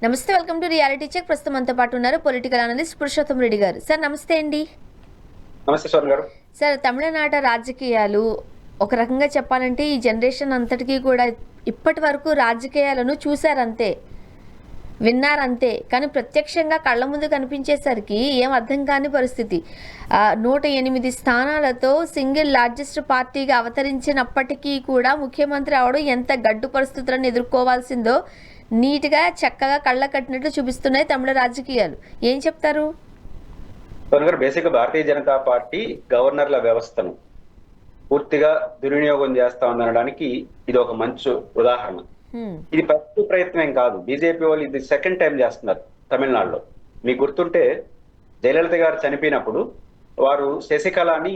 నమస్తే, welcome to reality check. ప్రస్తుతం మనతో పాటు ఉన్నారు పొలిటికల్ అనలిస్ట్ పురుషోత్తం రెడ్డి గారు. సార్ నమస్తే అండి. నమస్తే స్వర్ణ గారు. సార్, తమిళనాట రాజకీయాలు ఒక రకంగా చెప్పాలంటే ఈ జనరేషన్ అంతటికీ కూడా ఇప్పటి వరకు రాజకీయాలను చూశారంతే, విన్నారంతే, కానీ ప్రత్యక్షంగా కళ్ళ ముందు కనిపించేసరికి ఏం అర్థం కాని పరిస్థితి. 108 స్థానాలతో సింగిల్ లార్జెస్ట్ పార్టీగా అవతరించినప్పటికీ కూడా ముఖ్యమంత్రి అవడం ఎంత గడ్డు పరిస్థితులను ఎదుర్కోవాల్సిందో నీట్గా చక్కగా కళ్ళ కట్టినట్లు చూపిస్తున్నాయి తమిళ రాజకీయాలు. ఏం చెప్తారు? బేసిక్ భారతీయ జనతా పార్టీ గవర్నర్ల వ్యవస్థను పూర్తిగా దుర్వినియోగం చేస్తా ఉందనడానికి ఇది ఒక మంచి ఉదాహరణ. ఇది ఫస్ట్ ప్రయత్నం కాదు. బీజేపీ వాళ్ళు ఇది సెకండ్ టైం చేస్తున్నారు తమిళనాడులో. మీకు గుర్తుంటే జయలలిత గారు చనిపోయినప్పుడు వారు శశికళని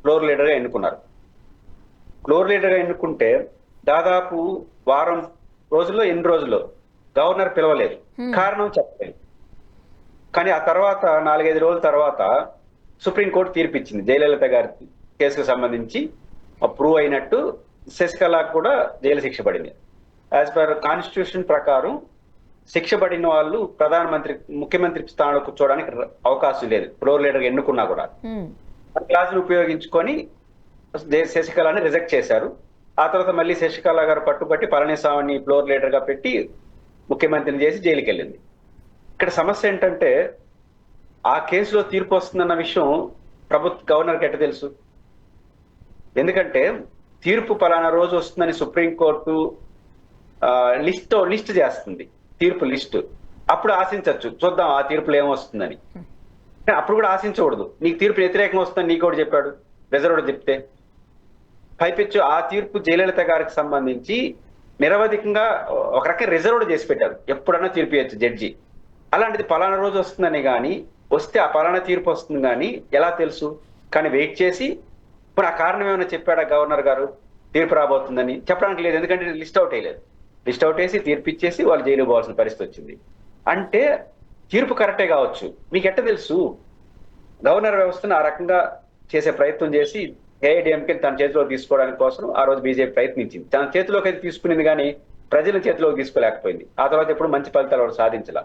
ఫ్లోర్ లీడర్ గా ఎన్నుకున్నారు. ఫ్లోర్ లీడర్ గా ఎన్నుకుంటే దాదాపు వారం రోజుల్లో 8 రోజుల్లో గవర్నర్ పిలవలేదు, కారణం చెప్పలేదు. కానీ ఆ తర్వాత 4-5 రోజుల తర్వాత సుప్రీంకోర్టు తీర్పు ఇచ్చింది. జయలలిత గారి కేసుకు సంబంధించి ప్రూవ్ అయినట్టు శశికళకు కూడా జైలు శిక్ష పడింది. యాజ్ పర్ కాన్స్టిట్యూషన్ ప్రకారం శిక్ష పడిన వాళ్ళు ముఖ్యమంత్రి స్థానంలో కూర్చోవడానికి అవకాశం లేదు, ఫ్లోర్ లీడర్ ఎన్నుకున్నా కూడా. క్లాసులు ఉపయోగించుకొని శశికళని రిజెక్ట్ చేశారు. ఆ తర్వాత మళ్ళీ శశికళ గారు పట్టుబట్టి పళనిస్వామిని ఫ్లోర్ లీడర్ గా పెట్టి ముఖ్యమంత్రిని చేసి జైలుకి వెళ్ళింది. ఇక్కడ సమస్య ఏంటంటే ఆ కేసులో తీర్పు వస్తుందన్న విషయం గవర్నర్కి ఎట్ట తెలుసు? ఎందుకంటే తీర్పు పలానా రోజు వస్తుందని సుప్రీంకోర్టు లిస్ట్ చేస్తుంది, తీర్పు లిస్టు. అప్పుడు ఆశించవచ్చు, చూద్దాం ఆ తీర్పులో ఏమొస్తుందని. అప్పుడు కూడా ఆశించకూడదు. నీకు తీర్పు వ్యతిరేకంగా వస్తుందని నీకు కూడా చెప్పాడు, రిజర్వ్డ్ చెప్తే. పైపెచ్చు ఆ తీర్పు జయలలిత గారికి సంబంధించి నిరవధికంగా ఒక రకంగా రిజర్వ్డ్ చేసి పెట్టారు, ఎప్పుడన్నా తీర్పు ఇవ్వచ్చు జడ్జి. అలాంటిది పలానా రోజు వస్తుందని కానీ, వస్తే ఆ పలానా తీర్పు వస్తుంది కానీ ఎలా తెలుసు? కానీ వెయిట్ చేసి ఇప్పుడు ఆ కారణం ఏమైనా చెప్పాడా గవర్నర్ గారు తీర్పు రాబోతుందని? చెప్పడానికి లేదు, ఎందుకంటే లిస్ట్ అవుట్ అయ్యలేదు. లిస్ట్ అవుట్ వేసి తీర్పు ఇచ్చేసి వాళ్ళు జైలు పోవాల్సిన పరిస్థితి వచ్చింది. అంటే తీర్పు కరెక్టే కావచ్చు, మీకు ఎట్ట తెలుసు? గవర్నర్ వ్యవస్థను ఆ రకంగా చేసే ప్రయత్నం చేసి ఏఐడిఎంకే తన చేతిలో తీసుకోవడానికి కోసం ఆ రోజు బీజేపీ ప్రయత్నించింది. తన చేతిలోకి అయితే తీసుకునేది కానీ ప్రజల చేతిలోకి తీసుకోలేకపోయింది. ఆ తర్వాత ఎప్పుడు మంచి ఫలితాలు వాడు సాధించాల.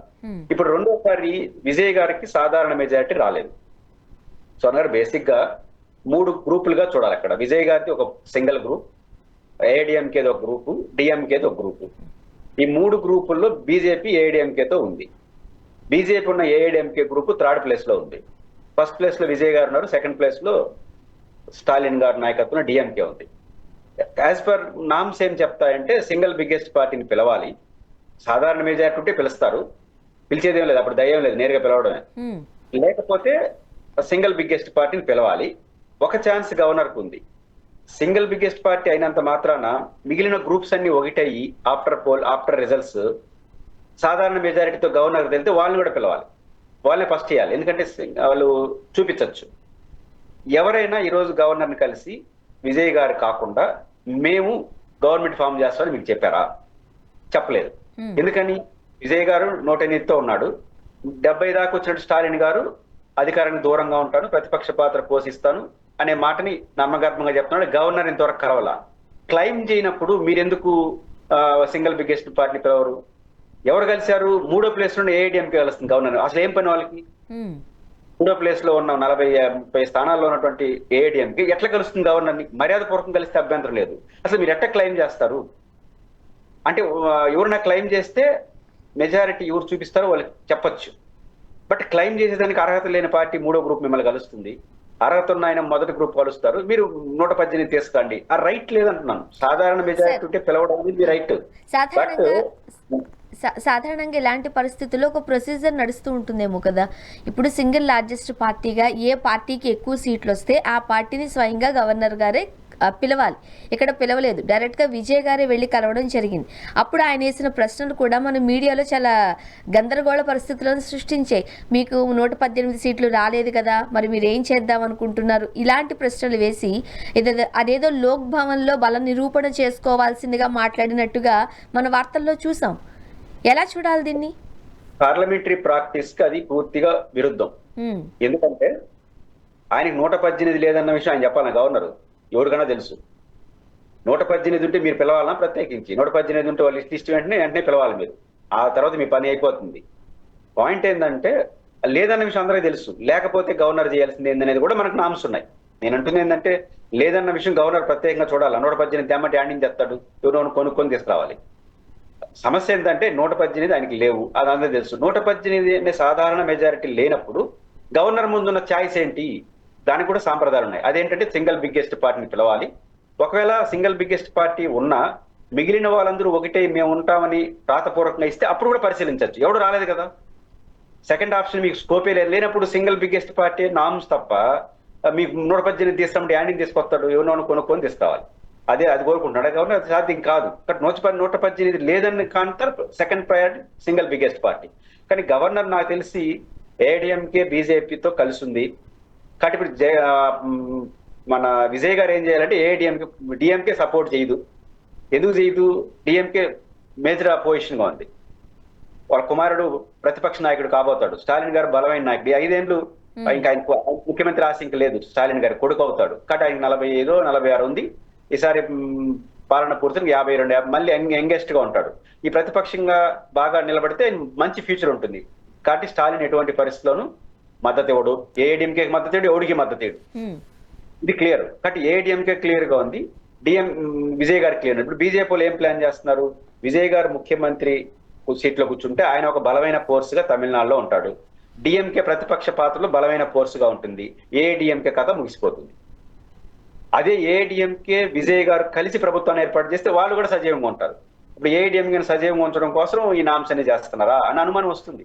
ఇప్పుడు రెండోసారి విజయ్ గారికి సాధారణ మెజారిటీ రాలేదు. సో అన్నారు బేసిక్ గా 3 గ్రూపులుగా చూడాలి అక్కడ. విజయ్ గారిది ఒక సింగిల్ గ్రూప్, ఏఐడిఎంకేది ఒక గ్రూపు, డిఎంకేది ఒక గ్రూపు. ఈ 3 గ్రూపుల్లో బీజేపీ ఏఐడిఎంకేతో ఉంది. బీజేపీ ఉన్న ఏఐడిఎంకే గ్రూపు 3rd ప్లేస్ లో ఉంది. ఫస్ట్ ప్లేస్ లో విజయ్ గారు ఉన్నారు, సెకండ్ ప్లేస్ లో స్టాలిన్ గారి నాయకత్వంలో డిఎంకే ఉంది. యాజ్ పర్ నామ్స్ ఏం చెప్తాయంటే సింగిల్ బిగ్గెస్ట్ పార్టీని పిలవాలి. సాధారణ మెజారిటీ ఉంటే పిలుస్తారు, పిలిచేదేం లేదు, అప్పుడు దయ్యం లేదు, నేరుగా పిలవడమే. లేకపోతే సింగిల్ బిగ్గెస్ట్ పార్టీని పిలవాలి. ఒక ఛాన్స్ గవర్నర్కు ఉంది. సింగిల్ బిగ్గెస్ట్ పార్టీ అయినంత మాత్రాన మిగిలిన గ్రూప్స్ అన్ని ఒకటయ్యి ఆఫ్టర్ రిజల్ట్స్ సాధారణ మెజారిటీతో గవర్నర్ వెళ్తే వాళ్ళని కూడా పిలవాలి, వాళ్ళని ఫస్ట్ చేయాలి. ఎందుకంటే వాళ్ళు చూపించవచ్చు. ఎవరైనా ఈరోజు గవర్నర్ని కలిసి విజయ్ గారు కాకుండా మేము గవర్నమెంట్ ఫామ్ చేస్తామని మీకు చెప్పారా? చెప్పలేదు. ఎందుకని? విజయ్ గారు 108తో ఉన్నాడు. 70 దాకా వచ్చినట్టు స్టాలిన్ గారు అధికారానికి దూరంగా ఉంటాను, ప్రతిపక్ష పాత్ర పోషిస్తాను అనే మాటని నమ్మగర్భంగా చెప్తున్నాడు. గవర్నర్ ఇంతవరకు కలవాల. క్లైమ్ చేయనప్పుడు మీరెందుకు సింగిల్ బిగ్గెస్ట్ పార్టీ పిలవరు? ఎవరు కలిశారు? 3వ ప్లేస్ నుండి ఏఐడిఎంకే కలుస్తుంది గవర్నర్. అసలు ఏం పని వాళ్ళకి? 3వ ప్లేస్ లో ఉన్న 40-50 స్థానాల్లో ఉన్నటువంటి ఏఐడిఎంకి ఎట్లా కలుస్తుంది గవర్నర్ని? మర్యాదపూర్వకం కలిస్తే అభ్యంతరం లేదు. అసలు మీరు ఎట్లా క్లైమ్ చేస్తారు? అంటే ఎవరైనా క్లైమ్ చేస్తే మెజారిటీ ఎవరు చూపిస్తారో వాళ్ళకి చెప్పొచ్చు. బట్ క్లైమ్ చేసేదానికి అర్హత లేని పార్టీ 3వ గ్రూప్ మిమ్మల్ని కలుస్తుంది. అర్హత ఉన్న ఆయన మొదటి గ్రూప్ కలుస్తారు, మీరు 118 తీసుకోండి. ఆ రైట్ లేదంటున్నాను. సాధారణ మెజారిటీ ఉంటే పిలవడం మీ రైట్. సాధారణంగా ఇలాంటి పరిస్థితుల్లో ఒక ప్రొసీజర్ నడుస్తూ ఉంటుందేమో కదా. ఇప్పుడు సింగిల్ లార్జెస్ట్ పార్టీగా ఏ పార్టీకి ఎక్కువ సీట్లు వస్తే ఆ పార్టీని స్వయంగా గవర్నర్ గారే పిలవాలి. ఇక్కడ పిలవలేదు, డైరెక్ట్గా విజయ్ గారే వెళ్ళి కలవడం జరిగింది. అప్పుడు ఆయన వేసిన ప్రశ్నలు కూడా మన మీడియాలో చాలా గందరగోళ పరిస్థితులను సృష్టించాయి. మీకు 118 సీట్లు రాలేదు కదా, మరి మీరు ఏం చేద్దాం అనుకుంటున్నారు? ఇలాంటి ప్రశ్నలు వేసి అదేదో లోక్ భవన్లో బల నిరూపణ చేసుకోవాల్సిందిగా మాట్లాడినట్టుగా మన వార్తల్లో చూసాం. ఎలా చూడాలి దీన్ని? పార్లమెంటరీ ప్రాక్టీస్ కి అది పూర్తిగా విరుద్ధం. ఎందుకంటే ఆయనకి 118 లేదన్న విషయం ఆయన చెప్పాలి గవర్నర్. ఎవరికైనా తెలుసు. 118 ఉంటే మీరు పిలవాలన్నా ప్రత్యేకించి? 118 ఉంటే వాళ్ళు లిస్ట్ వెంటనే పిలవాలి మీరు. ఆ తర్వాత మీ పని అయిపోతుంది. పాయింట్ ఏంటంటే లేదన్న విషయం అందరికీ తెలుసు. లేకపోతే గవర్నర్ చేయాల్సింది ఏందనేది కూడా మనకు నామ్స్ ఉన్నాయి. నేను అంటుంది ఏంటంటే లేదన్న విషయం గవర్నర్ ప్రత్యేకంగా చూడాలి. 118 తెమ్మంటే యాండింగ్ తెస్తాడు, ఎవరో కొనుక్కొని తీసుకురావాలి. సమస్య ఏంటంటే 118 ఆయనకి లేవు, అది అందరికీ తెలుసు. 118 అనే సాధారణ మెజారిటీ లేనప్పుడు గవర్నర్ ముందున్న ఛాయిస్ ఏంటి? దానికి కూడా సాంప్రదాయాలు ఉన్నాయి. అదేంటంటే సింగిల్ బిగ్గెస్ట్ పార్టీని పిలవాలి. ఒకవేళ సింగిల్ బిగ్గెస్ట్ పార్టీ ఉన్నా మిగిలిన వాళ్ళందరూ ఒకటే మేము ఉంటామని రాతపూర్వకంగా ఇస్తే అప్పుడు కూడా పరిశీలించవచ్చు. ఎవడు రాలేదు కదా. సెకండ్ ఆప్షన్ మీకు స్కోపే లేనప్పుడు సింగిల్ బిగ్గెస్ట్ పార్టీ నామ్స్ తప్ప మీకు 118 తీస్తామంటే యాండింగ్ తీసుకొస్తాడు, ఎవరినో కొనుక్కొని తీసుకురావాలి. అది కోరుకుంటున్నాడు గవర్నర్. అది సాధ్యం కాదు. బట్ 118 లేదని కాంటారు second priority single biggest party. కానీ గవర్నర్ నాకు తెలిసి ఏఐడిఎంకే బీజేపీతో కలిసి ఉంది. కాబట్టి ఇప్పుడు మన విజయ్ గారు ఏం చేయాలంటే డిఎంకే సపోర్ట్ చేయదు. ఎందుకు చేయదు? డిఎంకే మేజర్ అపోజిషన్ గా ఉంది. వాళ్ళ కుమారుడు ప్రతిపక్ష నాయకుడు కాబోతాడు. స్టాలిన్ గారు బలమైన నాయకుడు. 5 ఏళ్ళు ఇంకా ఆయన ముఖ్యమంత్రి ఆశ ఇంకా లేదు. స్టాలిన్ గారి కొడుకు అవుతాడు. కాబట్టి ఆయన 45, 46 ఉంది. ఈసారి పాలన పూర్తిగా 52, మళ్ళీ యంగెస్ట్ గా ఉంటాడు. ఈ ప్రతిపక్షంగా బాగా నిలబడితే మంచి ఫ్యూచర్ ఉంటుంది. కాబట్టి స్టాలిన్ ఎటువంటి పరిస్థితుల్లోనూ మద్దతు ఇవ్వడు. ఏఐడిఎంకే మద్దతు ఇవ్వడు, ఎవడికి మద్దతు ఇవ్వడు. ఇది క్లియర్. కాబట్టి ఏఐడిఎంకే క్లియర్ గా ఉంది, విజయ్ గారు క్లియర్. ఇప్పుడు బీజేపీ వాళ్ళు ఏం ప్లాన్ చేస్తున్నారు? విజయ్ గారు ముఖ్యమంత్రి సీట్లో కూర్చుంటే ఆయన ఒక బలమైన ఫోర్స్ గా తమిళనాడులో ఉంటాడు. డిఎంకే ప్రతిపక్ష పాత్రలో బలమైన ఫోర్స్ గా ఉంటుంది. ఏఐడిఎంకే కథ ముగిసిపోతుంది. అదే ఏఐడిఎంకే విజయ్ గారు కలిసి ప్రభుత్వాన్ని ఏర్పాటు చేస్తే వాళ్ళు కూడా సజీవంగా ఉంటారు. ఇప్పుడు ఏఐడిఎంకే సజీవంగా ఉంచడం కోసం ఈ నామ్స్ అన్ని చేస్తున్నారా అని అనుమానం వస్తుంది.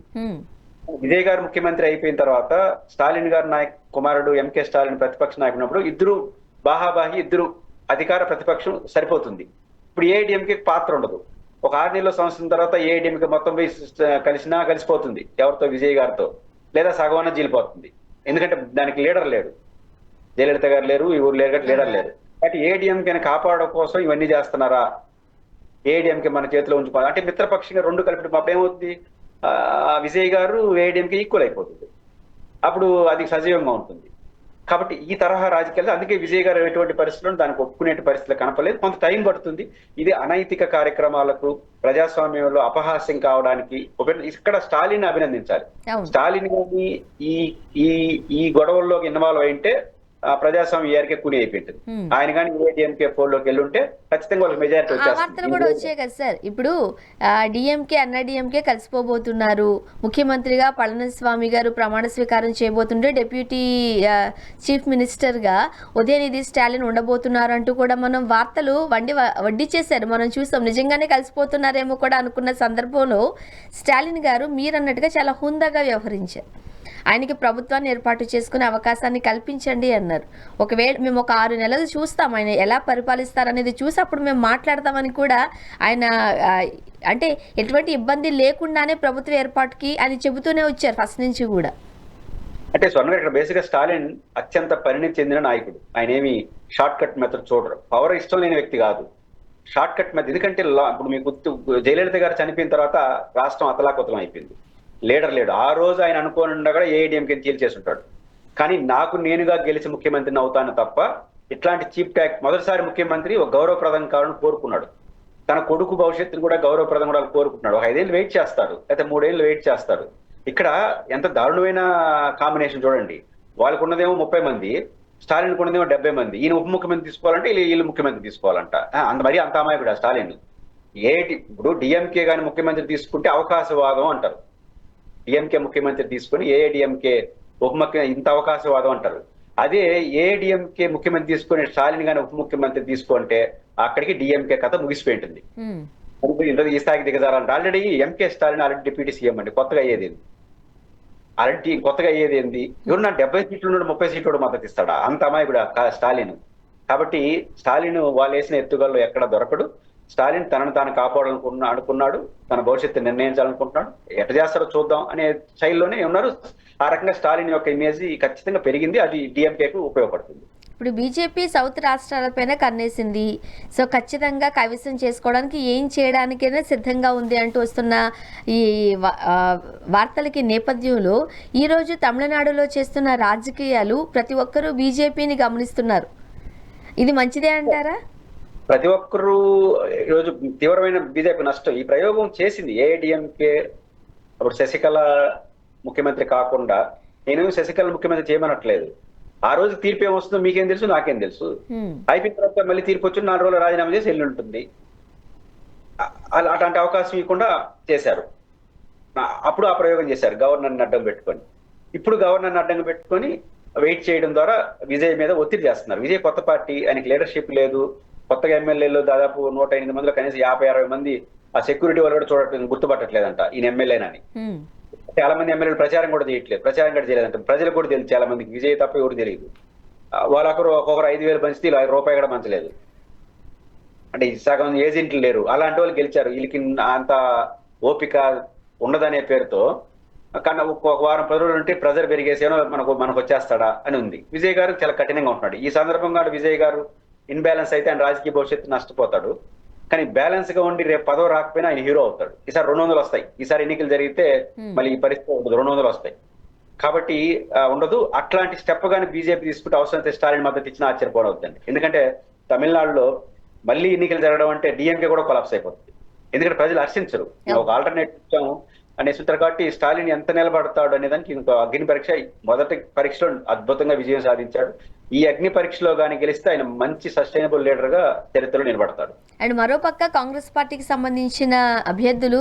విజయ్ గారు ముఖ్యమంత్రి అయిపోయిన తర్వాత స్టాలిన్ గారు కుమారుడు ఎంకే స్టాలిన్ ప్రతిపక్ష నాయకుడు ఉన్నప్పుడు ఇద్దరు బాహాబాహి, ఇద్దరు అధికార ప్రతిపక్షం సరిపోతుంది. ఇప్పుడు ఏఐడిఎంకే పాత్ర ఉండదు. ఒక 6 నెలల సంవత్సరం తర్వాత ఏఐడిఎంకే మొత్తం కలిసిపోతుంది ఎవరితో? విజయ్ గారితో. లేదా సగవన జీలిపోతుంది. ఎందుకంటే దానికి లీడర్ లేడు. జయలలిత గారు లేరు, ఈ ఊరు లేరు, లీడర్ లేరు. కాబట్టి ఏఐడిఎంకేని కాపాడడం కోసం ఇవన్నీ చేస్తున్నారా? ఏఐడిఎంకే మన చేతిలో ఉంచుకోవాలి అంటే మిత్రపక్షంగా రెండు కలిపి అప్పుడు ఏమవుతుంది? విజయ్ గారు ఏఐడిఎంకే ఈక్వల్ అయిపోతుంది. అప్పుడు అది సజీవంగా ఉంటుంది. కాబట్టి ఈ తరహా రాజకీయాలు, అందుకే విజయ్ గారు ఎటువంటి పరిస్థితుల్లో దానికి ఒప్పుకునే పరిస్థితులు కనపలేదు. కొంత టైం పడుతుంది. ఇది అనైతిక కార్యక్రమాలకు ప్రజాస్వామ్యంలో అపహాస్యం కావడానికి ఇక్కడ స్టాలిన్ అభినందించాలి. స్టాలిన్ గారిని ఈ గొడవల్లో ఇన్వాల్వ్ అయింటే ప్రజాస్వామ్యం ఏరికే కూని అయిపోయింది. ఆయన కానీ ఏఐడిఎంకే పోల్లోకి వెళ్ళుంటే ఖచ్చితంగా వాళ్ళకి మెజారిటీ వార్తలు కూడా వచ్చాయి కదా సార్. ఇప్పుడు డిఎంకే డిఎంకే కలిసిపోబోతున్నారు. ముఖ్యమంత్రిగా పళనిస్వామి గారు ప్రమాణ స్వీకారం చేయబోతుంటే డిప్యూటీ చీఫ్ మినిస్టర్ గా ఉదయనిధి స్టాలిన్ ఉండబోతున్నారు అంటూ కూడా మనం వార్తలు వడ్డీ చేశారు. మనం చూసాం. నిజంగానే కలిసిపోతున్నారేమో కూడా అనుకున్న సందర్భంలో స్టాలిన్ గారు మీరన్నట్టుగా చాలా హుందాగా వ్యవహరించారు. ఆయనకి ప్రభుత్వాన్ని ఏర్పాటు చేసుకునే అవకాశాన్ని కల్పించండి అన్నారు. ఒకవేళ మేము ఒక 6 నెలలు చూస్తాం ఆయన ఎలా పరిపాలిస్తారనేది చూసి అప్పుడు మేము మాట్లాడతామని కూడా ఆయన అంటే ఎటువంటి ఇబ్బంది లేకుండానే ప్రభుత్వ ఏర్పాటుకి ఆయన చెబుతూనే వచ్చారు ఫస్ట్ నుంచి కూడా. అంటే స్వర్ణ ఇక్కడ బేసిక్ గా స్టాలిన్ అత్యంత పరిణితి చెందిన నాయకుడు. ఆయన ఏమి షార్ట్ కట్ మెథడ్ చూడరు. పవర్ ఇష్టం లేని వ్యక్తి కాదు. Short cut method. ఎందుకంటే ఇప్పుడు మీకు జయలలిత గారు చనిపోయిన తర్వాత రాష్ట్రం అతలాకుతలం అయిపోయింది. లీడర్ లేడు. ఆ రోజు ఆయన అనుకోని ఉండగా ఏఐడిఎంకే చేసి ఉంటాడు. కానీ నేనుగా గెలిచి ముఖ్యమంత్రిని అవుతాను తప్ప ఇట్లాంటి చీప్ ట్యాక్ మొదటిసారి ముఖ్యమంత్రి ఒక గౌరవప్రదం కావాలని కోరుకున్నాడు. తన కొడుకు భవిష్యత్తును కూడా గౌరవప్రదం కూడా కోరుకుంటున్నాడు. ఒక 5 ఏళ్ళు వెయిట్ చేస్తాడు, లేకపోతే 3 ఏళ్ళు వెయిట్ చేస్తాడు. ఇక్కడ ఎంత దారుణమైన కాంబినేషన్ చూడండి. వాళ్ళకు ఉన్నదేమో 30 మంది, స్టాలిన్ ఉన్నదేమో 70 మంది. ఈయన ఉప ముఖ్యమంత్రి తీసుకోవాలంటే వీళ్ళు ముఖ్యమంత్రి తీసుకోవాలంట. మరీ అంత అమాయకుడు స్టాలిన్. ఇప్పుడు డిఎంకే కానీ ముఖ్యమంత్రి తీసుకుంటే అవకాశవాదం అంటారు. డిఎంకే ముఖ్యమంత్రి తీసుకుని ఏఐడిఎంకే ఉప ముఖ్యమంత్రి ఇంత అవకాశవాదం అంటారు. అదే ఏఐడిఎంకే ముఖ్యమంత్రి తీసుకుని స్టాలిన్ గాని ఉప ముఖ్యమంత్రి తీసుకుంటే అక్కడికి డిఎంకే కథ ముగిసిపోయింటుంది. ఈ స్థాయికి దిగజారంటే already MK Stalin already deputy CM అండి. కొత్తగా అయ్యేది ఏంది? ఎవరు 70 సీట్లు నుండి 30 సీట్లు మద్దతు ఇస్తాడా? అంత అమాయకుడు స్టాలిన్. కాబట్టి స్టాలిన్ వాళ్ళు వేసిన ఎత్తుగల్లో ఎక్కడ దొరకడు. స్టాలిన్ తనను తాను అనుకున్నాడు. తన భవిష్యత్తు నిర్ణయించాలనుకుంటున్నాడు. ఎట్ట చేస్తారో చూద్దాం అనే శైలిలోనే ఉన్నారు. ఆ రకంగా స్టాలిన్ యొక్క ఇమేజ్ ఖచ్చితంగా పెరిగింది. అది డిఎంకేకు ఉపయోగపడుతుంది. ఇప్పుడు బీజేపీ సౌత్ రాష్ట్రాలపైన కన్నేసింది. సో ఖచ్చితంగా కైవసం చేసుకోవడానికి ఏం చేయడానికైనా సిద్ధంగా ఉంది అంటూ వస్తున్న ఈ వార్తలకి నేపథ్యంలో ఈరోజు తమిళనాడులో చేస్తున్న రాజకీయాలు ప్రతి ఒక్కరూ బీజేపీని గమనిస్తున్నారు. ఇది మంచిదే అంటారా? ప్రతి ఒక్కరూ ఈరోజు తీవ్రమైన బీజేపీ నష్టం ఈ ప్రయోగం చేసింది. ఏఐడిఎంకే అప్పుడు శశికళ ముఖ్యమంత్రి కాకుండా నేను శశికళ ముఖ్యమంత్రి చేయమనట్లేదు. ఆ రోజు తీర్పు ఏమొస్తుందో మీకేం తెలుసు, నాకేం తెలుసు. అయిపోయిన తర్వాత మళ్ళీ తీర్పు వచ్చి 4 రోజులు రాజీనామా చేసి వెళ్ళి ఉంటుంది. అట్లాంటి అవకాశం ఇవ్వకుండా చేశారు. అప్పుడు ఆ ప్రయోగం చేశారు గవర్నర్ని అడ్డం పెట్టుకొని. ఇప్పుడు గవర్నర్ని అడ్డం పెట్టుకొని వెయిట్ చేయడం ద్వారా విజయ్ మీద ఒత్తిడి చేస్తున్నారు. విజయ్ కొత్త పార్టీ, ఆయనకి లీడర్షిప్ లేదు. కొత్తగా ఎమ్మెల్యేలు దాదాపు 108 మందిలో కనీసం 50-60 మంది ఆ సెక్యూరిటీ వాళ్ళు కూడా చూడట్లేదు, గుర్తుపట్టట్లేదంట ఈయన ఎమ్మెల్యేనని. చాలా మంది ఎమ్మెల్యేలు ప్రచారం కూడా చేయట్లేదు, ప్రచారం కూడా చేయలేదంట. ప్రజలకు కూడా తెలియదు, చాలా మందికి విజయ్ తప్ప ఎవరు తెలియదు. వాళ్ళొకరు ఒక్కొక్కరు 5,000 పంచితే ఇలా ₹1 కూడా పంచలేదు. అంటే సగం ఏజెంట్లు లేరు. అలాంటి వాళ్ళు గెలిచారు. వీళ్ళకి అంత ఓపిక ఉండదనే పేరుతో కన్నా ఒక వారం 10 రోజులు ఉంటే ప్రెజర్ పెరిగేసేనో మనకు వచ్చేస్తాడా అని ఉంది. విజయ్ గారు చాలా కఠినంగా ఉంటున్నాడు. ఈ సందర్భంగా విజయ్ గారు ఇన్బ్యాలెన్స్ అయితే ఆయన రాజకీయ భవిష్యత్తు నష్టపోతాడు. కానీ బ్యాలెన్స్ గా ఉండి రేపు 10 రాకపోయినా ఆయన హీరో అవుతాడు. ఈసారి 200 వస్తాయి. ఈసారి ఎన్నికలు జరిగితే మళ్ళీ ఈ పరిస్థితి ఉండదు, 200 వస్తాయి. కాబట్టి ఉండదు. అట్లాంటి స్టెప్ గానీ బీజేపీ తీసుకుంటే అవసరమైతే స్టాలిన్ మద్దతు ఇచ్చినా ఆశ్చర్యపోవద్దండి. ఎందుకంటే తమిళనాడులో మళ్ళీ ఎన్నికలు జరగడం అంటే డిఎంకే కూడా కొలాప్స్ అయిపోతుంది. ఎందుకంటే ప్రజలు హర్షించరు. ఒక ఆల్టర్నేటివ్ ఇచ్చాము అనేసి ఉంటారు. కాబట్టి స్టాలిన్ ఎంత నిలబడతాడు అనే దానికి ఇంకో అగ్ని పరీక్ష. మొదటి పరీక్షలో అద్భుతంగా విజయం సాధించాడు. ఈ అగ్ని పరీక్షలో కానీ గెలిస్తే ఆయన మంచి సస్టైనబుల్ లీడర్ గా చరిత్రలో నిలబడతాడు. అండ్ మరోపక్క కాంగ్రెస్ పార్టీకి సంబంధించిన అభ్యర్థులు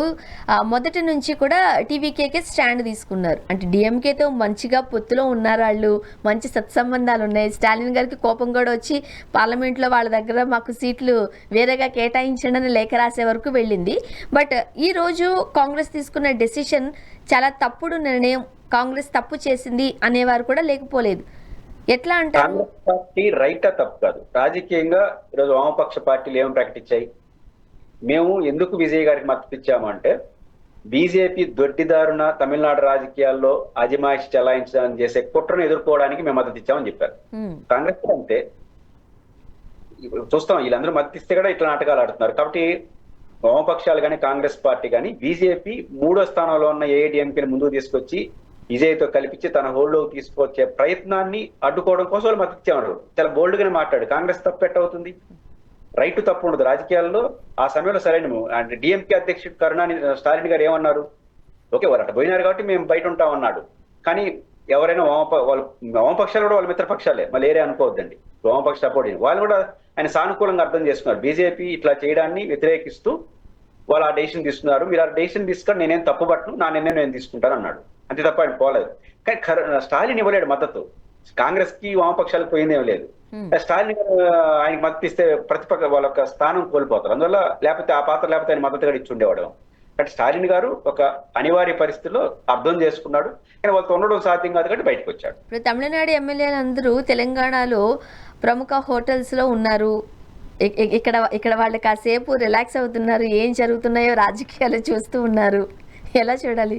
మొదటి నుంచి కూడా టీవీకేకే స్టాండ్ తీసుకున్నారు. అంటే డిఎంకేతో మంచిగా పొత్తులో ఉన్నారు, వాళ్ళు మంచి సత్సంబంధాలు ఉన్నాయి. స్టాలిన్ గారికి కోపం కూడా వచ్చి పార్లమెంట్లో వాళ్ళ దగ్గర మాకు సీట్లు వేరేగా కేటాయించండి అని లేఖ రాసే వరకు వెళ్ళింది. బట్ ఈ రోజు కాంగ్రెస్ తీసుకున్న డెసిషన్ చాలా తప్పుడు నిర్ణయం, కాంగ్రెస్ తప్పు చేసింది అనేవారు కూడా లేకపోలేదు. ఎట్లా అంటే కాంగ్రెస్ పార్టీ రైటా తప్పు కాదు. రాజకీయంగా ఈరోజు వామపక్ష పార్టీలు ఏమి ప్రకటించాయి? మేము ఎందుకు విజయ్ గారికి మద్దతు ఇచ్చాము అంటే బీజేపీ దొడ్డిదారున తమిళనాడు రాజకీయాల్లో అజమాయిషి చెలాయించడానికి చేసే కుట్రను ఎదుర్కోవడానికి మేము మద్దతు ఇచ్చామని చెప్పారు. కాంగ్రెస్ అంతే. చూస్తాం వీళ్ళందరూ మద్దతు ఇస్తే కూడా ఇట్లా నాటకాలు ఆడుతున్నారు. కాబట్టి వామపక్షాలు కానీ కాంగ్రెస్ పార్టీ కానీ బీజేపీ 3వ స్థానంలో ఉన్న ఏఐడిఎంకేని ముందుకు తీసుకొచ్చి విజయ్తో కల్పించి తన హోల్డ్లోకి తీసుకొచ్చే ప్రయత్నాన్ని అడ్డుకోవడం కోసం వాళ్ళు మద్దతు ఇచ్చేవారు. చాలా బోల్డ్ గానే మాట్లాడు. కాంగ్రెస్ తప్పు ఎట్టవుతుంది? రైట్ తప్పు ఉండదు రాజకీయాల్లో. ఆ సమయంలో సరైన అంటే డిఎంకే అధ్యక్షుడు కరుణాని స్టాలిన్ గారు ఏమన్నారు? ఓకే వాళ్ళు అట్లా పోయినారు కాబట్టి మేము బయట ఉంటామన్నాడు. కానీ ఎవరైనా వామపక్షాలు కూడా వాళ్ళ మిత్రపక్షాలే, మళ్ళీ ఏరే అనుకోవద్దండి. వామపక్ష సపోర్ట్ వాళ్ళు కూడా ఆయన సానుకూలంగా అర్థం చేసుకున్నారు. బీజేపీ ఇట్లా చేయడాన్ని వ్యతిరేకిస్తూ వాళ్ళు ఆ డెసిషన్ తీసుకున్నారు. మీరు ఆ డెసిషన్ తీసుకొని నేనేం తప్పు పట్టను, నా నిర్ణయం నేను తీసుకుంటాను అన్నాడు. అంతే తప్ప ఆయన పోలేదు. కానీ స్టాలిన్ ఇవ్వలేడు మద్దతు. కాంగ్రెస్ కి వామపక్షాలకు పోయిందేం లేదు. స్టాలిన్ ఆయనకి మద్దతు ఇస్తే ప్రతిపక్ష వాళ్ళ యొక్క స్థానం కోల్పోతారు. అందువల్ల లేకపోతే ఆ పాత్ర లేకపోతే ఆయన మద్దతు కూడా ఇచ్చి ఉండేవాడు. కానీ స్టాలిన్ గారు ఒక అనివార్య పరిస్థితిలో అర్థం చేసుకున్నాడు. కానీ వాళ్ళతో ఉండడం సాధ్యం కాదు కాబట్టి బయటకు వచ్చాడు. ఇప్పుడు తమిళనాడు ఎమ్మెల్యేలు అందరూ తెలంగాణలో ప్రముఖ హోటల్స్ లో ఉన్నారు. ఇక్కడ వాళ్ళు కాసేపు రిలాక్స్ అవుతున్నారు, ఏం జరుగుతున్నాయో రాజకీయాలు చూస్తూ ఉన్నారు. ఎలా చూడాలి?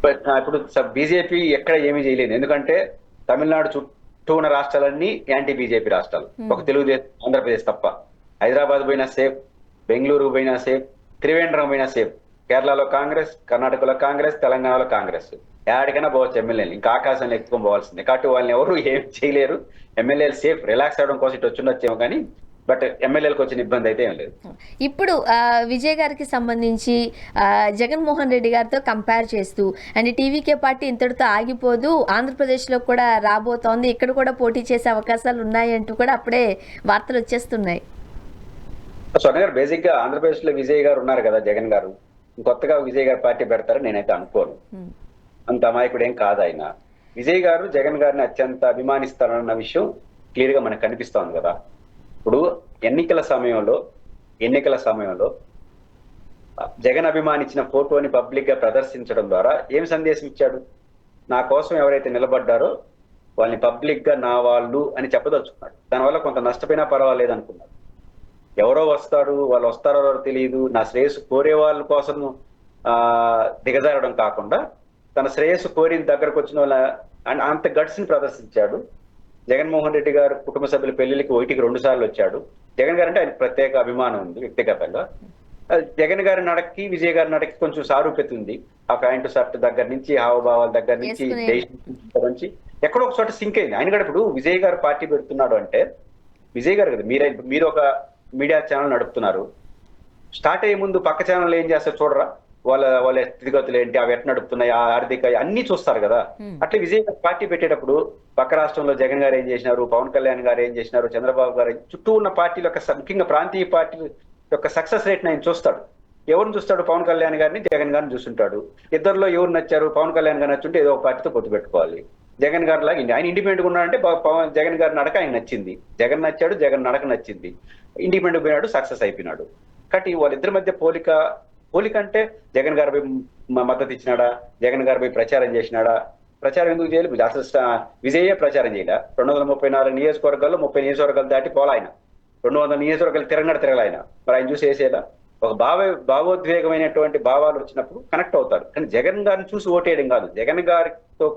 ఇప్పుడు బీజేపీ ఎక్కడ ఏమీ చేయలేదు. ఎందుకంటే తమిళనాడు చుట్టూ ఉన్న రాష్ట్రాలన్నీ యాంటీ బీజేపీ రాష్ట్రాలు, ఒక తెలుగుదేశం ఆంధ్రప్రదేశ్ తప్ప. హైదరాబాద్ పోయినా సేఫ్, బెంగళూరు పోయినా సేఫ్, త్రివేంద్రం పోయినా సేఫ్. కేరళలో కాంగ్రెస్, కర్ణాటకలో కాంగ్రెస్, తెలంగాణలో కాంగ్రెస్. ఎక్కడికైనా పోవచ్చు ఎమ్మెల్యేలు, ఇంకా ఆకాశంలో ఎత్తుకొని పోవాల్సిందే. కాబట్టి వాళ్ళని ఎవరు ఏం చేయలేరు. ఎమ్మెల్యేలు సేఫ్, రిలాక్స్ అవడం కోసం ఇటు వచ్చిండొచ్చేమో కానీ బట్ ఎమ్మెల్యేలకు వచ్చిన ఇబ్బంది అయితే ఏం లేదు. ఇప్పుడు విజయ్ గారికి సంబంధించి జగన్మోహన్ రెడ్డి గారితో కంపేర్ చేస్తూ అండ్ టీవీకే పార్టీ ఇంతటితో ఆగిపోదు, ఆంధ్రప్రదేశ్లో కూడా రాబోతోంది, ఇక్కడ కూడా పోటీ చేసే అవకాశాలు ఉన్నాయంటూ కూడా అప్పుడే వార్తలు వచ్చేస్తున్నాయి. స్వర్ణ గారు బేసిక్ గా ఆంధ్రప్రదేశ్ లో విజయ్ గారు ఉన్నారు కదా, జగన్ గారు కొత్తగా విజయ్ గారు పార్టీ పెడతారని నేనైతే అనుకోను. అంత అమాయకుడు ఏం కాదు ఆయన. విజయ్ గారు జగన్ గారిని అత్యంత అభిమానిస్తారన్న విషయం క్లియర్ గా మనకు కనిపిస్తోంది కదా. ఇప్పుడు ఎన్నికల సమయంలో జగన్ అభిమానించిన ఫోటోని పబ్లిక్ గా ప్రదర్శించడం ద్వారా ఏం సందేశం ఇచ్చాడు? నా కోసం ఎవరైతే నిలబడ్డారో వాళ్ళని పబ్లిక్ గా నా వాళ్ళు అని చెప్పదలుచుకున్నాడు. దానివల్ల కొంత నష్టపోయినా పర్వాలేదు అనుకున్నాడు. ఎవరో వాళ్ళు వస్తారో తెలియదు, నా శ్రేయస్సు కోరే వాళ్ళ కోసం దిగజారడం కాకుండా తన శ్రేయస్సు కోరిన దగ్గరకు వచ్చిన వాళ్ళ అంత గట్స్ ని ప్రదర్శించాడు. జగన్మోహన్ రెడ్డి గారు కుటుంబ సభ్యుల పెళ్లికి 1కి 2 సార్లు వచ్చాడు. జగన్ గారు అంటే ఆయన ప్రత్యేక అభిమానం ఉంది వ్యక్తిగతంగా. జగన్ గారి నడక్కి విజయ్ గారి నడక్కి కొంచెం సారూప్యత ఉంది. ఆ ప్యాంటు షర్ట్ దగ్గర నుంచి, హావభావాల దగ్గర నుంచి ఎక్కడో ఒక చోట సింక్ అయింది. ఆయన కూడా ఇప్పుడు విజయ్ గారు పార్టీ పెడుతున్నాడు అంటే విజయ్ గారు కదా, మీరు ఒక మీడియా ఛానల్ నడుపుతున్నారు. స్టార్ట్ అయ్యే ముందు పక్క ఛానల్ ఏం చేస్తారు చూడరా, వాళ్ళ స్థితిగతులు ఏంటి, అవి ఎట్లా నడుపుతున్నాయి, ఆ ఆర్థిక అన్ని చూస్తారు కదా. అట్లా విజయ్ పార్టీ పెట్టేటప్పుడు పక్క రాష్ట్రంలో జగన్ గారు ఏం చేసినారు, పవన్ కళ్యాణ్ గారు ఏం చేసినారు, చంద్రబాబు గారు చుట్టూ ఉన్న పార్టీల యొక్క ముఖ్యంగా ప్రాంతీయ పార్టీల యొక్క సక్సెస్ రేట్ ఆయన చూస్తాడు. ఎవరిని చూస్తాడు? పవన్ కళ్యాణ్ గారిని, జగన్ గారిని చూస్తుంటాడు. ఇద్దరులో ఎవరు నచ్చారు? పవన్ కళ్యాణ్ గారు నచ్చుంటే ఏదో ఒక పార్టీతో పొత్తు పెట్టుకోవాలి. జగన్ గారు లాగా ఆయన ఇండిపెండెంట్ ఉన్నాడంటే జగన్ గారి నడక ఆయన నచ్చింది, జగన్ నచ్చాడు, జగన్ నడక నచ్చింది, ఇండిపెండెంట్ పోయినాడు, సక్సెస్ అయిపోయినాడు. కాబట్టి వాళ్ళిద్దరి మధ్య పోలిక అంటే జగన్ గారిపై మద్దతు ఇచ్చినాడా, జగన్ గారిపై ప్రచారం చేసినాడా? ప్రచారం ఎందుకు చేయలేదు? అసలు విజయే ప్రచారం చేయలే. 234 నియోజకవర్గాల్లో 30 నియోజకవర్గాలు దాటి పోలా ఆయన. 200 నియోజకవర్గాలు తిరగల ఆయన. మరి ఆయన చూసి వేసేలా ఒక భావోద్వేగమైనటువంటి భావాలు వచ్చినప్పుడు కనెక్ట్ అవుతారు. కానీ జగన్ గారిని చూసి ఓటేయడం కాదు, జగన్ గారితో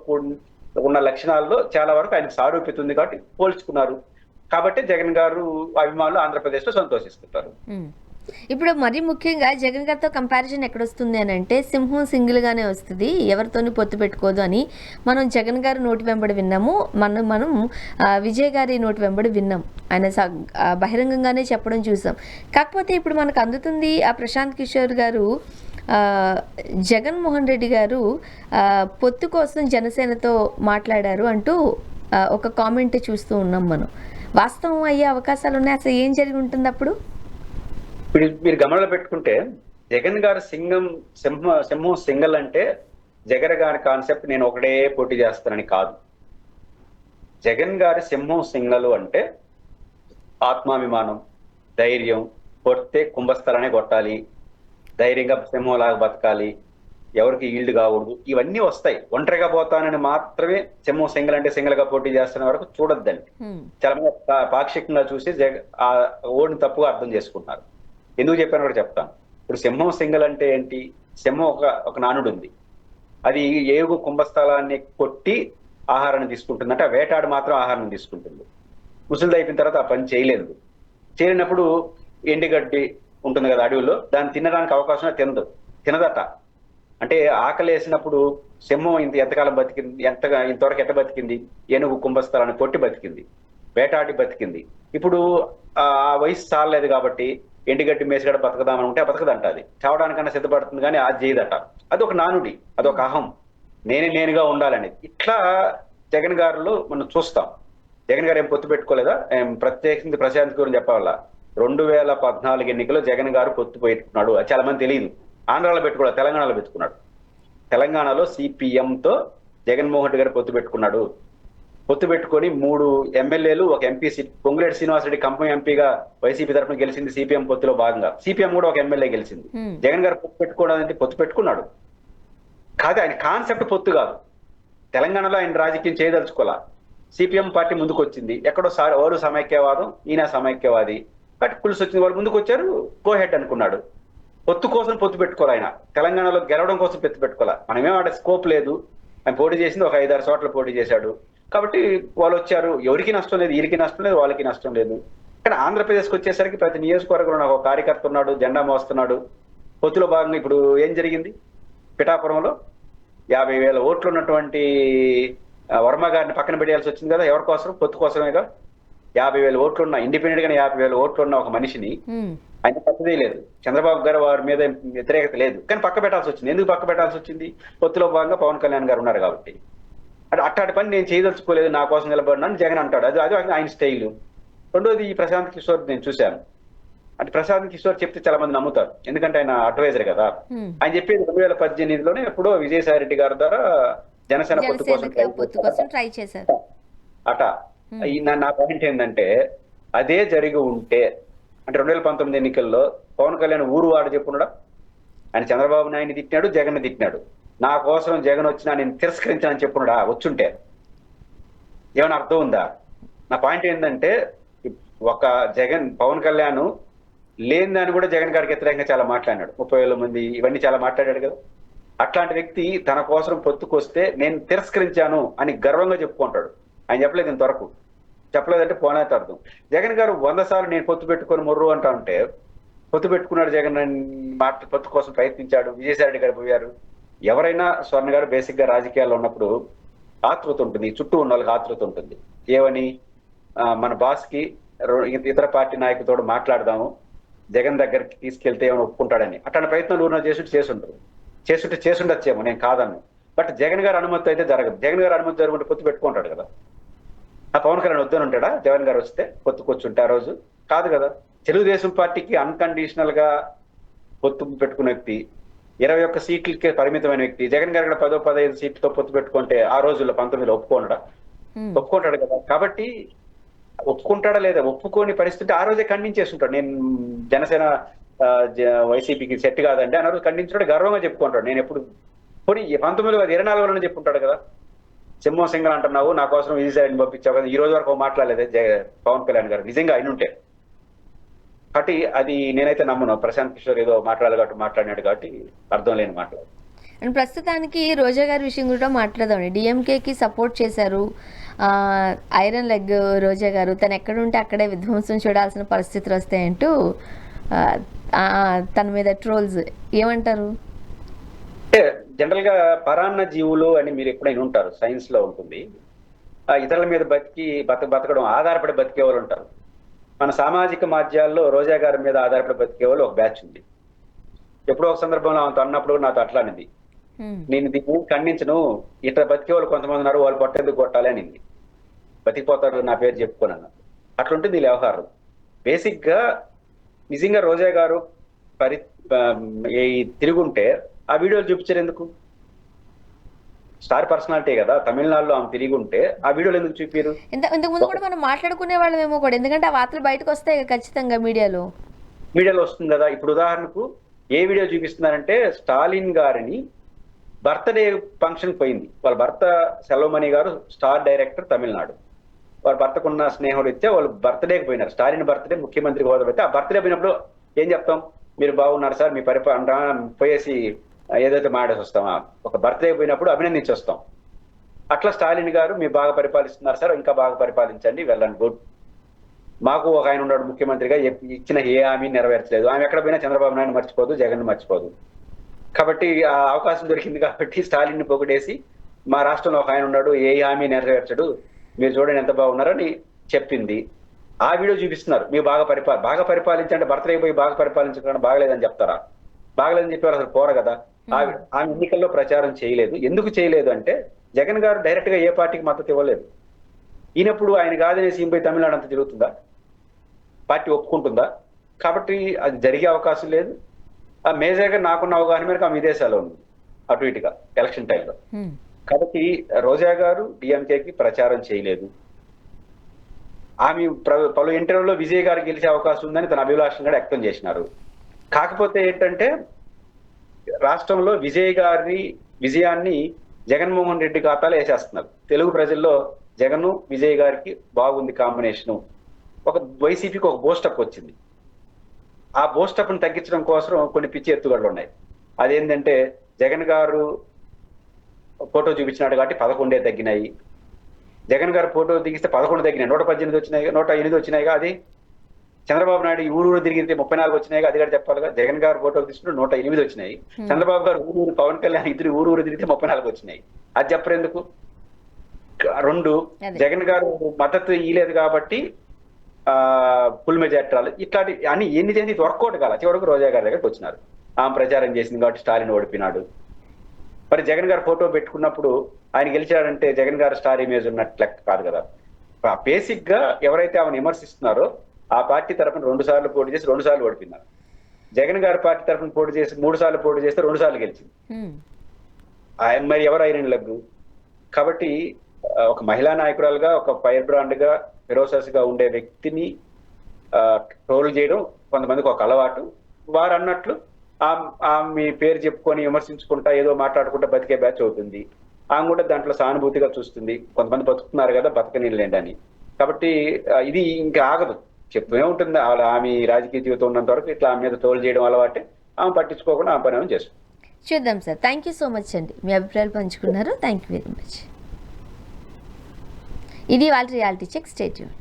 ఉన్న లక్షణాల్లో చాలా వరకు ఆయనకు సారూప్యత ఉంది కాబట్టి పోల్చుకున్నారు. కాబట్టి జగన్ గారు అభిమానులు ఆంధ్రప్రదేశ్ లో సంతోషిస్తుంటారు. ఇప్పుడు మరీ ముఖ్యంగా జగన్ గారితో కంపారిజన్ ఎక్కడొస్తుంది అని అంటే, సింహం సింగిల్ గానే వస్తుంది, ఎవరితోని పొత్తు పెట్టుకోదు అని మనం జగన్ గారి నోటి వెంబడి విన్నాము. మనం విజయ్ గారి నోటి వెంబడి విన్నాం. ఆయన బహిరంగంగానే చెప్పడం చూసాం. కాకపోతే ఇప్పుడు మనకు అందుతుంది ఆ ప్రశాంత్ కిషోర్ గారు, జగన్మోహన్ రెడ్డి గారు పొత్తు కోసం జనసేనతో మాట్లాడారు అంటూ ఒక కామెంట్ చూస్తూ ఉన్నాం మనం. వాస్తవం అయ్యే అవకాశాలు ఉన్నాయి. అసలు ఏం జరిగి ఉంటుంది అప్పుడు? మీరు గమనంలో పెట్టుకుంటే జగన్ గారు సింహం సింగల్ అంటే జగన్ గారి కాన్సెప్ట్ నేను ఒకటే పోటీ చేస్తానని కాదు. జగన్ గారి సింహం సింగల్ అంటే ఆత్మాభిమానం, ధైర్యం, కొడితే కుంభస్థలానే కొట్టాలి, ధైర్యంగా సింహంలాగా బతకాలి, ఎవరికి ఈల్డ్ కాకూడదు, ఇవన్నీ వస్తాయి. ఒంటరిగా పోతానని మాత్రమే సింహం సింగల్ అంటే సింగల్ గా పోటీ చేస్తున్న వరకు చూడొద్దండి. చాలా మంది పాక్షికంగా చూసి ఆ ఓడిని తప్పుగా అర్థం చేసుకుంటున్నారు. ఎందుకు చెప్పాను కూడా చెప్తాను. ఇప్పుడు సింహం సింగల్ అంటే ఏంటి? సింహం ఒక నానుడు ఉంది, అది ఏగు కుంభస్థలాన్ని కొట్టి ఆహారాన్ని తీసుకుంటుంది, అంటే ఆ వేటాడు మాత్రం ఆహారం తీసుకుంటుంది. ముసలిది అయిపోయిన తర్వాత ఆ పని చేయలేదు. చేయలేనప్పుడు ఎండుగడ్డి ఉంటుంది కదా అడవిలో, దాన్ని తినడానికి అవకాశం తినదట. అంటే ఆకలి వేసినప్పుడు సింహం ఎంతకాలం బతికింది, ఇంతవరకు ఎట్ట బతికింది? ఏనుగు కుంభస్థలాన్ని కొట్టి బతికింది, వేటాడి బతికింది. ఇప్పుడు ఆ వయసు చాలలేదు కాబట్టి ఎండుగడ్డి మేసిగడ బతకదామనుకుంటే ఆ బతకదంట. అది చావడానికన్నా సిద్ధపడుతుంది కానీ అది చేయదట. అది ఒక నానుడి, అదొక అహం, నేనుగా ఉండాలనేది. ఇట్లా జగన్ గారిలో మనం చూస్తాం. జగన్ గారు ఏం పొత్తు పెట్టుకోలేదా? ప్రత్యేకించి ప్రశాంత్ గురించి చెప్పాలా, 2014 ఎన్నికల్లో జగన్ గారు పొత్తు పెట్టుకున్నాడు. అది చాలా మంది తెలియదు. ఆంధ్రాలో పెట్టుకోలేదు, తెలంగాణలో పెట్టుకున్నాడు. తెలంగాణలో సిపిఎంతో జగన్మోహన్ రెడ్డి గారు పొత్తు పెట్టుకున్నాడు. పొత్తు పెట్టుకొని 3 ఎమ్మెల్యేలు, ఒక ఎంపీ సీట్, పొంగులేటి శ్రీనివాసరెడ్డి ఖమ్మం ఎంపీగా వైసీపీ తరఫున గెలిచింది సిపిఎం పొత్తులో భాగంగా. సిపిఎం కూడా ఒక ఎమ్మెల్యే గెలిచింది. జగన్ గారు పొత్తు పెట్టుకోవడం అంటే పొత్తు పెట్టుకున్నాడు కాదు, ఆయన కాన్సెప్ట్ పొత్తు కాదు. తెలంగాణలో ఆయన రాజకీయం చేయదలుచుకోవాలా. సిపిఎం పార్టీ ముందుకు వచ్చింది, ఎక్కడో వాళ్ళు సమైక్యవాదం, ఈయన సమైక్యవాది, బట్ పులుసు వచ్చింది, వాళ్ళు ముందుకు వచ్చారు, గో హెడ్ అనుకున్నాడు. పొత్తు కోసం పొత్తు పెట్టుకోవాలి. ఆయన తెలంగాణలో గెలవడం కోసం పొత్తు పెట్టుకోవాలి. మనమేం ఆడ స్కోప్ లేదు. ఆయన పోటీ చేసింది ఒక 5-6 చోట్ల పోటీ చేశాడు కాబట్టి వాళ్ళు వచ్చారు. ఎవరికి నష్టం లేదు, వీరికి నష్టం లేదు, వాళ్ళకి నష్టం లేదు. కానీ ఆంధ్రప్రదేశ్కి వచ్చేసరికి ప్రతి నియోజకవర్గంలో ఒక కార్యకర్త ఉన్నాడు, జెండా మోస్తున్నాడు. పొత్తులో భాగంగా ఇప్పుడు ఏం జరిగింది? పిఠాపురంలో 50,000 ఓట్లు ఉన్నటువంటి వర్మ గారిని పక్కన పెట్టాల్సి వచ్చింది కదా. ఎవరి కోసం? పొత్తు కోసమేగా. 50,000 ఓట్లు ఉన్న, ఇండిపెండెంట్ గానే 50,000 ఓట్లు ఉన్న ఒక మనిషిని ఆయన పక్కదే లేదు. చంద్రబాబు గారు వారి మీద వ్యతిరేకత లేదు, కానీ పక్క పెట్టాల్సి వచ్చింది. ఎందుకు పక్క పెట్టాల్సి వచ్చింది? పొత్తులో భాగంగా పవన్ కళ్యాణ్ గారు ఉన్నారు కాబట్టి. అట్టాటి పని నేను చేయదలుచుకోలేదు, నా కోసం నిలబడినాను జగన్ అంటాడు. అది ఆయన స్టైల్. రెండోది, ఈ ప్రశాంత్ కిషోర్ నేను చూశాను. అంటే ప్రశాంత్ కిషోర్ చెప్తే చాలా మంది నమ్ముతారు, ఎందుకంటే ఆయన అడ్వైజర్ కదా. ఆయన చెప్పేది 2018లోనే ఎప్పుడో విజయసాయి రెడ్డి గారి ద్వారా జనసేన పొత్తు కోసం ట్రై చేశారు అట. నా పాయింట్ ఏంటంటే, అదే జరిగి ఉంటే, అంటే 2019 ఎన్నికల్లో పవన్ కళ్యాణ్ ఊరు వాడు చెప్పున్నాడా? ఆయన చంద్రబాబు నాయుడిని తిట్టినాడు, జగన్ తిట్టినాడు. నా కోసం జగన్ వచ్చినా నేను తిరస్కరించానని చెప్పున్నాడా? వచ్చుంటే ఏమైనా అర్థం ఉందా? నా పాయింట్ ఏంటంటే, ఒక పవన్ కళ్యాణ్ లేని దాన్ని కూడా జగన్ గారికి వ్యతిరేకంగా చాలా మాట్లాడినాడు. 30,000 మంది ఇవన్నీ చాలా మాట్లాడాడు కదా. అట్లాంటి వ్యక్తి తన కోసం పొత్తుకొస్తే నేను తిరస్కరించాను అని గర్వంగా చెప్పుకుంటాడు. ఆయన చెప్పలేదు ఇంతవరకు. చెప్పలేదంటే పోనేత అర్థం. జగన్ గారు 100 సార్లు నేను పొత్తు పెట్టుకొని మొర్రు అంటా ఉంటే, పొత్తు పెట్టుకున్నాడు జగన్, పొత్తు కోసం ప్రయత్నించాడు, విజయసాయి రెడ్డి గారు పోయారు. ఎవరైనా స్వర్ణ గారు బేసిక్ గా రాజకీయాల్లో ఉన్నప్పుడు ఆతృత ఉంటుంది, చుట్టూ ఉన్న వాళ్ళకి ఆతృత ఉంటుంది. ఏమని? మన బాస్ కి ఇతర పార్టీ నాయకులతో మాట్లాడదాము, జగన్ దగ్గరికి తీసుకెళ్తే ఏమైనా ఒప్పుకుంటాడని. అట్లాంటి ప్రయత్నం నువ్వు చేసుండొచ్చేమో, నేను కాదన్ను. బట్ జగన్ గారి అనుమతి అయితే జరగదు. జగన్ గారి అనుమతి జరుగుంటే పొత్తు పెట్టుకుంటాడు కదా. ఆ పవన్ కళ్యాణ్ వద్దని ఉంటాడా జగన్ గారు వస్తే పొత్తుకొచ్చుంటే ఆ రోజు? కాదు కదా. తెలుగుదేశం పార్టీకి అన్కండిషనల్ గా పొత్తు పెట్టుకున్న వ్యక్తి, 21 సీట్లకే పరిమితమైన వ్యక్తి, జగన్ గారు 10-15 సీట్లతో పొత్తు పెట్టుకుంటే ఆ రోజుల్లో 19లో ఒప్పుకుంటాడు కదా. కాబట్టి ఒప్పుకుంటాడా లేదా, ఒప్పుకోని పరిస్థితి ఆ రోజే ఖండించేసి ఉంటాడు. నేను జనసేన వైసీపీకి సెట్ కాదండి ఆ రోజు ఖండించుకుంటే గర్వంగా చెప్పుకుంటాడు. నేను ఎప్పుడు పోనీ 1924లోనే చెప్పుకుంటాడు కదా. సింహం సింగల్ అంటున్నావు, నా కోసం విజయసాయిని పంపించావు కదా, ఈ రోజు వరకు మాట్లాడలేదు పవన్ కళ్యాణ్ గారు. నిజంగా అయినుంటే కాబట్టి అది నేనైతే నమ్మను. ప్రశాంత్ కిషోర్ ఏదో మాట్లాడినాడు కాబట్టి అర్థం లేని మాట్లాడు. అండ్ ప్రస్తుతానికి రోజా గారి విషయం కూడా మాట్లాడదామండి. డిఎంకేకి సపోర్ట్ చేశారు ఐరన్ లెగ్ రోజా గారు. తను ఎక్కడుంటే అక్కడే విధ్వంసం చూడాల్సిన పరిస్థితులు వస్తాయంటూ తన మీద ట్రోల్స్ ఏమంటారు? జనరల్ గా పరాన్న జీవులు అని మీరు ఎప్పుడైనా ఉంటారు, సైన్స్ లో ఉంటుంది. ఇతరుల మీద బతకడం ఆధారపడి బతికే వాళ్ళు ఉంటారు. మన సామాజిక మాధ్యాల్లో రోజా గారి మీద ఆధారపడి బతికే వాళ్ళు ఒక బ్యాచ్ ఉంది. ఎప్పుడో ఒక సందర్భంలో ఆమెతో అన్నప్పుడు నాతో అట్లానింది, నేను దీన్ని ఖండించను, ఇట్లా బతికే వాళ్ళు కొంతమంది ఉన్నారు, వాళ్ళు పొట్టెందుకు కొట్టాలి అనింది. బతికిపోతారు నా పేరు చెప్పుకోనన్న. అట్లుంటుంది ఈ వ్యవహారం. బేసిక్ గా నిజంగా రోజా గారు తిరుగుంటే ఆ వీడియోలు చూపించారు ఎందుకు? స్టార్ పర్సనాలిటీ కదా, తమిళనాడులో ఆమె తిరిగి ఉంటే ఆ వీడియోలు ఎందుకు చూపారు? ఇంతకుముందు కూడా మనం మాట్లాడుకునే వాళ్ళమేమో కూడా, ఎందుకంటే ఆ వార్తలు బయటకు వస్తాయి ఖచ్చితంగా మీడియాలో వస్తుంది కదా. ఇప్పుడు ఉదాహరణకు ఏ వీడియో చూపిస్తున్నారంటే, స్టాలిన్ గారిని బర్త్డే ఫంక్షన్ పోయింది. వాళ్ళ భర్త సెల్వమణి గారు స్టార్ డైరెక్టర్ తమిళనాడు. వాళ్ళ భర్తకున్న స్నేహుడు ఇస్తే వాళ్ళు బర్త్డేకి పోయినారు. స్టాలిన్ బర్త్డే ముఖ్యమంత్రి హోదా పెడితే ఆ బర్త్డే పోయినప్పుడు ఏం చెప్తాం? మీరు బాగున్నారు సార్, మీ పరిపాలన పోయేసి ఏదైతే మాడేసి వస్తామా? ఒక బర్త్డే పోయినప్పుడు అభినందించి వస్తాం. అట్లా స్టాలిన్ గారు మీరు బాగా పరిపాలిస్తున్నారు సార్, ఇంకా బాగా పరిపాలించండి, వెళ్ళండి, గుడ్. మాకు ఒక ఆయన ఉన్నాడు ముఖ్యమంత్రిగా, ఇచ్చిన ఏ హామీ నెరవేర్చలేదు. ఆమె ఎక్కడ పోయినా చంద్రబాబు నాయుడు మర్చిపోదు, జగన్ మర్చిపోదు. కాబట్టి ఆ అవకాశం దొరికింది కాబట్టి స్టాలిన్ ని పొగిడేసి, మా రాష్ట్రంలో ఒక ఆయన ఉన్నాడు, ఏ హామీ నెరవేర్చడు, మీరు చూడండి ఎంత బాగున్నారని చెప్పింది. ఆ వీడియో చూపిస్తున్నారు. మీరు బాగా పరిపాలించండి, బర్త్డే పోయి బాగా పరిపాలించకుండా బాగలేదని చెప్తారా? బాగలేదని చెప్పారు అసలు పోరు కదా. ఆమె ఎన్నికల్లో ప్రచారం చేయలేదు. ఎందుకు చేయలేదు అంటే, జగన్ గారు డైరెక్ట్ గా ఏ పార్టీకి మద్దతు ఇవ్వలేదు. ఈయనప్పుడు ఆయన కాదనేసి ఈయన పోయి తమిళనాడు అంతా తిరుగుతుందా? పార్టీ ఒప్పుకుంటుందా? కాబట్టి అది జరిగే అవకాశం లేదు. ఆ మేజర్గా నాకున్న అవగాహన మేరకు ఆమె విదేశాల్లో ఉంది, అటు ఇటుగా ఎలక్షన్ టైంలో. కాబట్టి రోజా గారు డిఎంకేకి ప్రచారం చేయలేదు. ఆమె పలు ఇంటర్వ్యూలో విజయ్ గారు గెలిచే అవకాశం ఉందని తన అభిలాషం కూడా వ్యక్తం చేసినారు. కాకపోతే ఏంటంటే, రాష్ట్రంలో విజయ్ గారి విజయాన్ని జగన్మోహన్ రెడ్డి ఖాతాలో వేసేస్తున్నారు. తెలుగు ప్రజల్లో జగన్ విజయ్ గారికి బాగుంది కాంబినేషను. ఒక వైసీపీకి ఒక బూస్టప్ వచ్చింది. ఆ బూస్టప్ ని తగ్గించడం కోసం కొన్ని పిచ్చి ఎత్తుగడలు ఉన్నాయి. అదేంటంటే, జగన్ గారు ఫోటో చూపించినాడు కాబట్టి 11 తగ్గినాయి. జగన్ గారు ఫోటో దిగిస్తే 11 తగ్గినాయి, 118 వచ్చినాయి, 108 వచ్చినాయిగా. అది చంద్రబాబు నాయుడు ఊరు తిరిగితే 34 వచ్చినాయిగా, అది కూడా చెప్పాలిగా. జగన్ గారు ఫోటో తీసుకుంటే 108 వచ్చినాయి. చంద్రబాబు గారు ఊరు, పవన్ కళ్యాణ్ ఇద్దరు ఊరు తిరిగితే 34 వచ్చినాయి. అది చెప్పరు ఎందుకు? 2, జగన్ గారు మద్దతు ఇయ్యలేదు కాబట్టి ఫుల్ మెజార్టీ రాలేదు. ఇట్లాంటి అని ఎన్ని చేసి వర్కౌట్ కాల. చివరకు రోజా గారి దగ్గరకు వచ్చినారు. ఆమె ప్రచారం చేసింది కాబట్టి స్టాలిన్ ఓడిపోయినాడు. మరి జగన్ గారు ఫోటో పెట్టుకున్నప్పుడు ఆయన గెలిచాడంటే జగన్ గారు స్టార్ ఇమేజ్ ఉన్నట్లు కాదు కదా. బేసిక్ గా ఎవరైతే ఆమెను విమర్శిస్తున్నారో ఆ పార్టీ తరఫున 2 సార్లు పోటీ చేసి 2 సార్లు ఓడిపోయినారు. జగన్ గారి పార్టీ తరఫున పోటీ చేసి 3 సార్లు పోటీ చేస్తే 2 సార్లు గెలిచింది. మరి ఎవరు ఐరన్ లెగ్? కాబట్టి ఒక మహిళా నాయకురాలుగా, ఒక ఫైర్ బ్రాండ్ గా, ఫెరోసస్ గా ఉండే వ్యక్తిని ట్రోల్ చేయడం కొంతమందికి ఒక అలవాటు. వారు అన్నట్లు మీ పేరు చెప్పుకొని విమర్శించుకుంటా ఏదో మాట్లాడుకుంటా బతికే బ్యాచ్ అవుతుంది. ఆమె కూడా దాంట్లో సానుభూతిగా చూస్తుంది, కొంతమంది బతుకుతున్నారు కదా, బతకనిలేండి అని. కాబట్టి ఇది ఇంకా ఆగదు, చెప్తూనే ఉంటుంది. ఆమె రాజకీయ జీవితం ఉన్నంత వరకు ఇట్లా ఆమె మీద ట్రోల్ చేయడం అలవాటే. ఆమె పట్టించుకోకుండా ఆమె పని ఏమో చేస్తుంది. చూద్దాం sir. Thank you so much అండి, మీ అభిప్రాయాలు పంచుకున్నారు. Thank you very much. ఇది వాళ్ళ రియాలిటీ చెక్. Stay tuned.